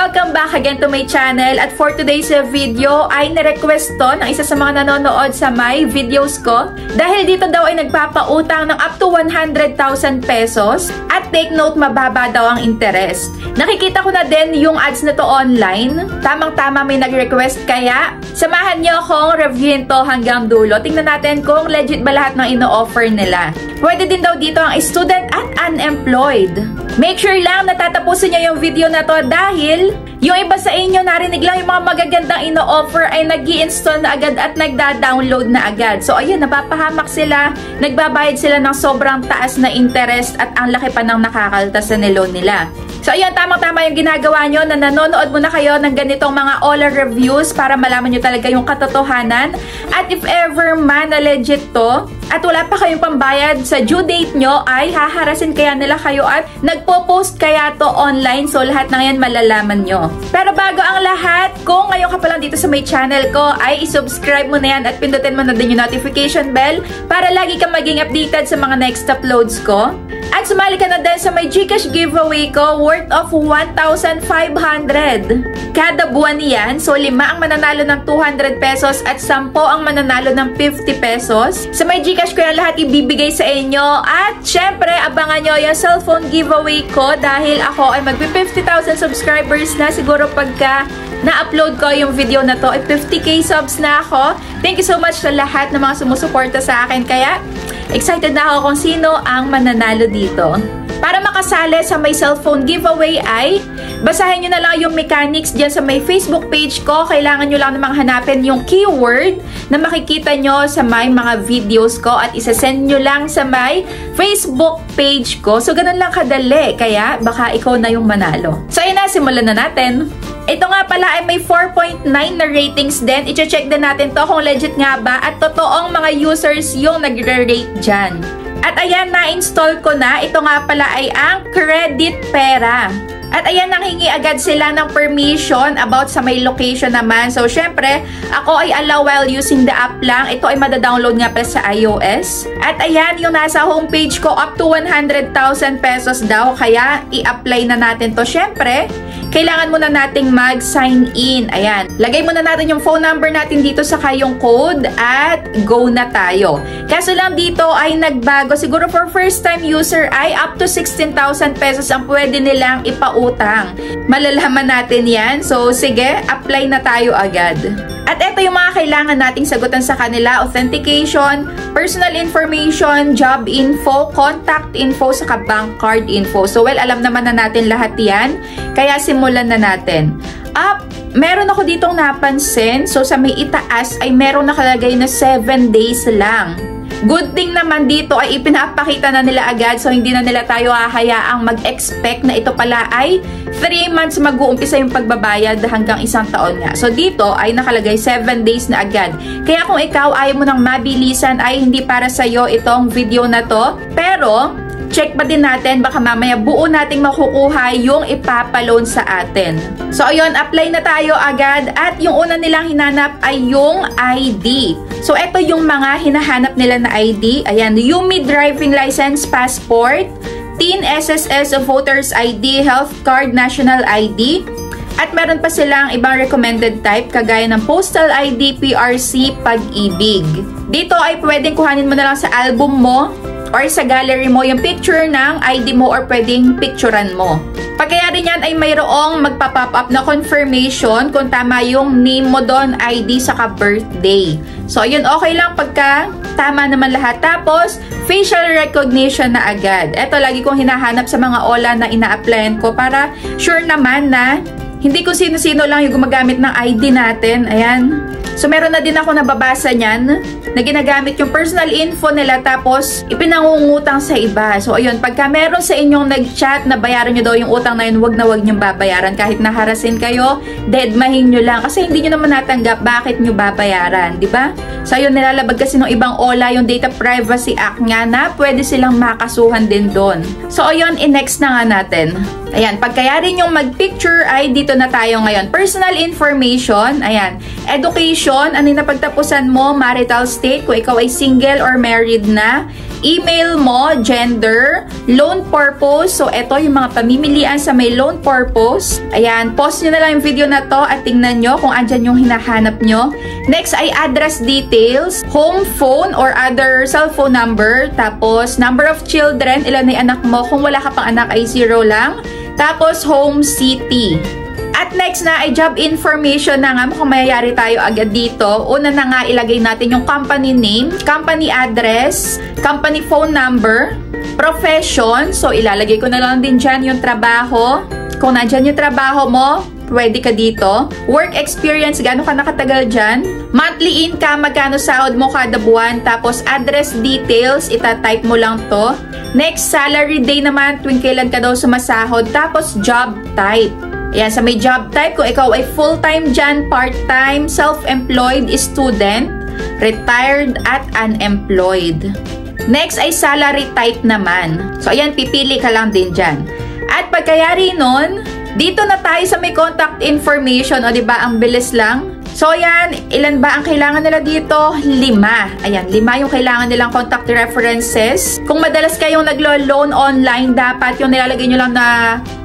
Welcome back again to my channel. At for today's video ay nirequest to ng isa sa mga nanonood sa my videos ko. Dahil dito daw ay nagpapautang ng up to 100,000 pesos. At take note, mababa daw ang interest. Nakikita ko na din yung ads na to online. Tamang-tama may nag-request, kaya samahan nyo akong reviewin to hanggang dulo. Tingnan natin kung legit ba lahat ng ino-offer nila. Pwede din daw dito ang student at unemployed. Make sure lang na tatapusin nyo yung video na to dahil yung iba sa inyo narinig lang yung mga magagandang ino-offer ay nag-i-install na agad at nagda-download na agad. So ayun, napapahamak sila, nagbabayad sila ng sobrang taas na interest at ang laki pa ng nakakaltas sa loan nila. So ayun, tamang-tama yung ginagawa nyo na nanonood muna kayo ng ganitong mga all reviews para malaman nyo talaga yung katotohanan. At if ever man na legit to at wala pa kayong pambayad sa due date nyo, ay haharasin kaya nila kayo at nagpo-post kaya to online. So lahat ng yan malalaman nyo. Pero bago ang lahat, kung ngayon ka pa lang dito sa my channel ko, ay isubscribe mo na yan at pindutin mo na din yung notification bell para lagi kang maging updated sa mga next uploads ko. At sumali ka na din sa may GCash giveaway ko worth of 1,500. Kada buwan yan, so 5 ang mananalo ng 200 pesos at 10 ang mananalo ng 50 pesos. Sa may GCash ko yan lahat ibibigay sa inyo. At syempre, abangan nyo yung cellphone giveaway ko dahil ako ay magpi-50,000 subscribers na siguro pagka na-upload ko yung video na to ay 50k subs na ako. Thank you so much sa lahat ng mga sumusuporta sa akin. Kaya excited na ako kung sino ang mananalo dito. Para makasali sa may cellphone giveaway ay basahin nyo na lang yung mechanics dyan sa may Facebook page ko. Kailangan nyo lang namang hanapin yung keyword na makikita nyo sa may mga videos ko at isasend nyo lang sa may Facebook page ko. So, ganun lang kadali. Kaya, baka ikaw na yung manalo. So, ayun na. Simulan na natin. Ito nga pala ay may 4.9 na ratings din. I-check din natin to kung legit nga ba at totoong mga users yung nagre-rate dyan. At ayan, na-install ko na. Ito nga pala ay ang Credit Pera. At ayan, nanghingi agad sila ng permission about sa may location naman. So, syempre, ako ay allow while using the app lang. Ito ay madadownload nga pala sa iOS. At ayan, yung nasa homepage ko, up to 100,000 pesos daw. Kaya, i-apply na natin to. Syempre, kailangan muna nating mag-sign in. Ayan. Lagay muna natin yung phone number natin dito sa kayong code at go na tayo. Kaso lang dito ay nagbago. Siguro for first time user ay up to 16,000 pesos ang pwede nilang ipautang. Malalaman natin yan. So, sige, apply na tayo agad. At ito yung mga kailangan nating sagutan sa kanila. Authentication, personal information, job info, contact info, saka bank card info. So, well, alam naman na natin lahat yan. Kaya simulan na natin. Meron ako ditong napansin. So, sa may itaas ay meron nakalagay na 7 days lang. Good thing naman dito ay ipinapakita na nila agad, so hindi na nila tayo hahayaang mag-expect na ito pala ay 3 months mag-uumpisa yung pagbabayad hanggang 1 taon nga. So dito ay nakalagay 7 days na agad. Kaya kung ikaw ayaw mo ng mabilisan ay hindi para sa'yo itong video na to. Pero check pa din natin, baka mamaya buo nating makukuha yung ipapaloan sa atin. So, ayun, apply na tayo agad. At yung una nilang hinanap ay yung ID. So, ito yung mga hinahanap nila na ID. Ayan, UMI Driving License, Passport, Teen SSS Voters ID, Health Card, National ID. At meron pa silang ibang recommended type kagaya ng Postal ID, PRC, Pag-ibig. Dito ay pwedeng kuhanin mo na lang sa album mo or sa gallery mo yung picture ng ID mo or pwedeng picturean mo. Pagkayari niyan ay mayroong magpa-pop up na confirmation kung tama yung name mo doon, ID, saka birthday. So, yun, okay lang pagka tama naman lahat. Tapos, facial recognition na agad. Ito, lagi kong hinahanap sa mga OLA na ina-applyan ko para sure naman na hindi kung sino-sino lang yung gumagamit ng ID natin. Ayan. So, meron na din ako nababasa niyan na ginagamit yung personal info nila tapos ipinangungutang sa iba. So, ayun, pagka meron sa inyong nag-chat na bayaran nyo daw yung utang na yun, wag na wag nyo babayaran. Kahit naharasin kayo, deadmahin nyo lang. Kasi hindi nyo naman natanggap bakit nyo babayaran, di ba? So, ayun, nilalabag kasi ng ibang OLA yung Data Privacy Act nga na pwede silang makasuhan din doon. So, ayun, i-next na nga natin. Ayan, pagkaya rin yung mag-picture ay dito na tayo ngayon. Personal information, ayan, education, Occupation, ano yung napagtapusan mo, marital state, kung ikaw ay single or married na. Email mo, gender, loan purpose. So, ito yung mga pamimilian sa may loan purpose. Ayan, pause nyo na lang yung video na to at tingnan nyo kung andyan yung hinahanap nyo. Next ay address details, home phone or other cellphone number. Tapos, number of children, ilan na anak mo. Kung wala ka pang anak ay 0 lang. Tapos, home city. At next na ay job information na nga, mukhang mayayari tayo agad dito. Una na nga ilagay natin yung company name, company address, company phone number, profession. So ilalagay ko na lang din dyan yung trabaho. Kung nandyan yung trabaho mo, pwede ka dito. Work experience, gaano ka nakatagal dyan. Monthly income, magkano sahod mo kada buwan. Tapos address details, itatype mo lang to. Next, salary day naman, tuwing kailan ka daw sumasahod. Tapos job type. Ayan, sa may job type, kung ikaw ay full-time dyan, part-time, self-employed, student, retired, at unemployed. Next ay salary type naman. So, ayan, pipili ka lang din dyan. At pagkayari nun, dito na tayo sa may contact information. O, diba, ang bilis lang. So, ayan, ilan ba ang kailangan nila dito? 5. Ayan, 5 yung kailangan nilang contact references. Kung madalas kayong naglo-loan online, dapat yung nilalagay nyo lang na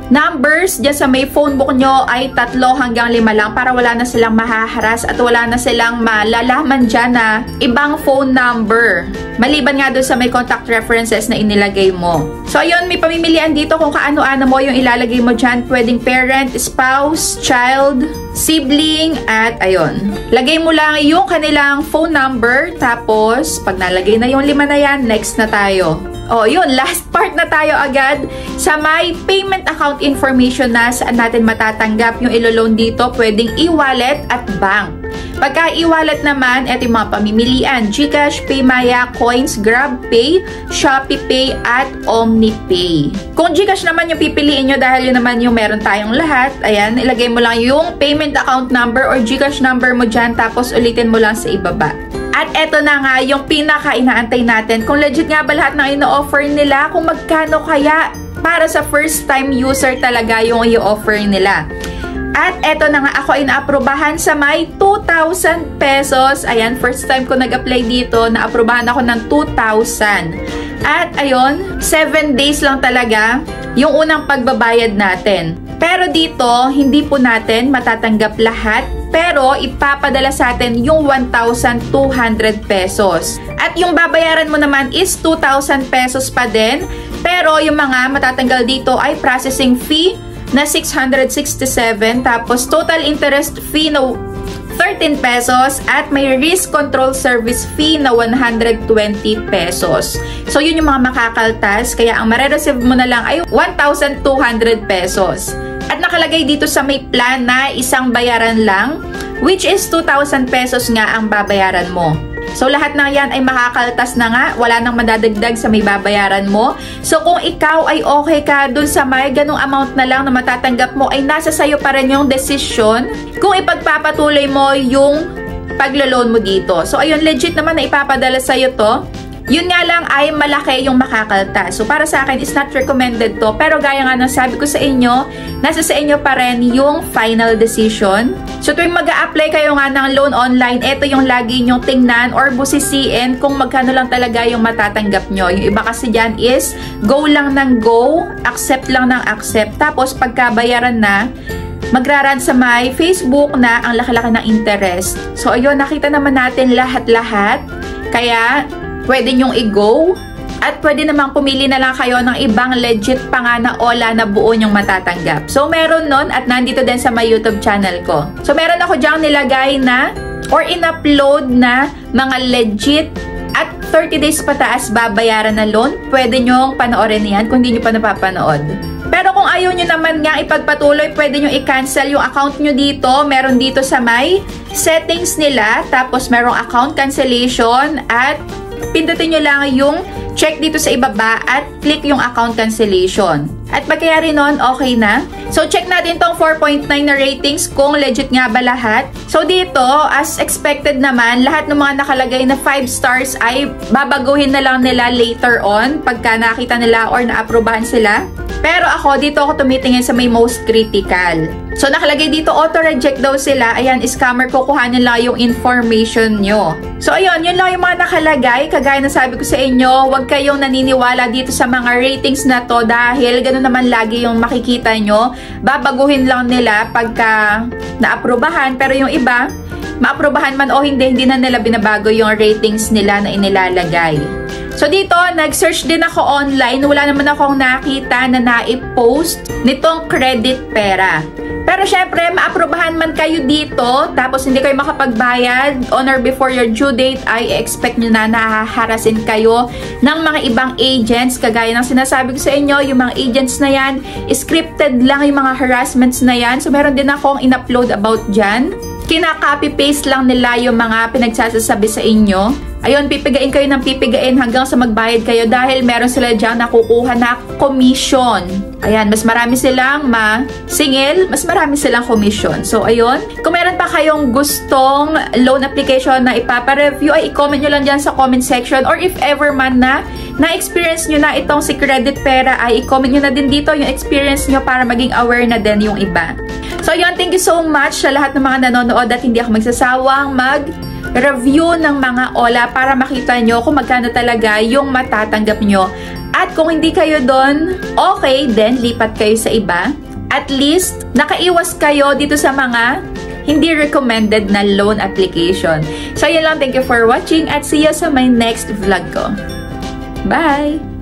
numbers dyan sa may phone book nyo ay 3 hanggang 5 lang para wala na silang mahaharas at wala na silang malalaman dyan na ibang phone number. Maliban nga doon sa may contact references na inilagay mo. So, ayun, may pamimilian dito kung kaano-ano mo yung ilalagay mo dyan. Pwedeng parent, spouse, child, sibling, at ayun. Lagay mo lang yung kanilang phone number. Tapos, pag nalagay na yung 5 na yan, next na tayo. O, yun, last part na tayo agad sa may payment account information na saan natin matatanggap yung ilo-loan dito. Pwedeng e-wallet at bank. Pagka e-wallet naman, eto yung mga pamimilian. GCash, PayMaya, Coins, GrabPay, ShopeePay, at OmniPay. Kung GCash naman yung pipiliin nyo dahil yun naman yung meron tayong lahat, ayan, ilagay mo lang yung payment account number or GCash number mo dyan, tapos ulitin mo lang sa ibaba. At eto na nga yung pinaka-inaantay natin. Kung legit nga ba lahat ng ino-offer nila, kung magkano kaya para sa first time user talaga yung i-offer nila. At eto na nga, ako ay naaprubahan sa may 2,000 pesos. Ayan, first time ko nag-apply dito, naaprubahan ako ng 2,000. At ayun, 7 days lang talaga yung unang pagbabayad natin. Pero dito, hindi po natin matatanggap lahat. Pero ipapadala sa atin yung 1,200 pesos. At yung babayaran mo naman is 2,000 pesos pa din. Pero yung mga matatanggal dito ay processing fee na 667. Tapos total interest fee na 13 pesos. At may risk control service fee na 120 pesos. So yun yung mga makakaltas. Kaya ang marereceive mo na lang ay 1,200 pesos. At nakalagay dito sa may plan na isang bayaran lang, which is 2,000 pesos nga ang babayaran mo. So, lahat ng yan ay makakaltas na nga. Wala nang madadagdag sa may babayaran mo. So, kung ikaw ay okay ka dun sa may ganung amount na lang na matatanggap mo, ay nasa sayo pa rin yung decision kung ipagpapatuloy mo yung paglo-loan mo dito. So, ayun, legit naman na ipapadala sa'yo to. Yun nga lang ay malaki yung makakaltas. So, para sa akin, is not recommended to. Pero gaya nga ng sabi ko sa inyo, nasa sa inyo pa rin yung final decision. So, tuwing mag-a-apply kayo nga ng loan online, ito yung lagi nyong tingnan or busisiin kung magkano lang talaga yung matatanggap nyo. Yung iba kasi dyan is go lang ng go, accept lang ng accept. Tapos, pagkabayaran na, magraran sa my Facebook na ang laki-laki ng interest. So, ayun, nakita naman natin lahat-lahat. Kaya, pwede nyong i-go at pwede namang pumili na lang kayo ng ibang legit pa nga na OLA na buo nyong matatanggap. So, meron nun at nandito din sa my YouTube channel ko. So, meron ako dyang nilagay na or in-upload na mga legit at 30 days pataas babayaran na loan. Pwede nyong panoorin yan kung hindi nyo pa napapanood. Pero kung ayaw nyo naman nga ipagpatuloy, pwede nyo i-cancel yung account nyo dito. Meron dito sa may settings nila. Tapos, merong account cancellation at pindutin nyo lang yung check dito sa ibaba at click yung account cancellation. At pagkayari nun, okay na. So, check natin tong 4.9 na ratings kung legit nga ba lahat. So, dito, as expected naman, lahat ng mga nakalagay na 5 stars ay babaguhin na lang nila later on pagka nakita nila or naaprubahan sila. Pero ako, dito ako tumitingin sa may most critical. So, nakalagay dito, auto-reject daw sila. Ayan, scammer, kukuhanin lang yung information nyo. So, ayun, yun lang yung mga nakalagay. Kagaya na sabi ko sa inyo, huwag kayong naniniwala dito sa mga ratings na to dahil ganun naman lagi yung makikita nyo. Babaguhin lang nila pagka naaprubahan. Pero yung iba, maaprubahan man o hindi na nila binabago yung ratings nila na inilalagay. So dito, nag-search din ako online. Wala naman akong nakita na na-post nitong credit pera. Pero syempre, maaprubahan man kayo dito, tapos hindi kayo makapagbayad on or before your due date, I expect nyo na nahaharasin kayo ng mga ibang agents. Kagaya ng sinasabi ko sa inyo, yung mga agents na yan, scripted lang yung mga harassments na yan. So meron din akong in-upload about dyan. Kina-copy-paste lang nila yung mga pinagsasasabi sa inyo. Ayun, pipigain kayo ng pipigain hanggang sa magbayad kayo dahil meron sila dyan nakukuha na commission. Ayan, mas marami silang masingil, mas marami silang commission. So, ayun. Kung meron pa kayong gustong loan application na ipapa-review, ay i-comment nyo lang dyan sa comment section. Or if ever man na-experience nyo na itong si Credit Pera, ay i-comment nyo na din dito yung experience nyo para maging aware na din yung iba. So, ayun, thank you so much sa lahat ng mga nanonood at hindi ako magsasawang mag-review ng mga OLA para makita nyo kung magkano talaga yung matatanggap nyo. At kung hindi kayo doon, okay, then lipat kayo sa iba. At least, nakaiwas kayo dito sa mga hindi recommended na loan application. So, yun lang. Thank you for watching at see you sa my next vlog ko. Bye!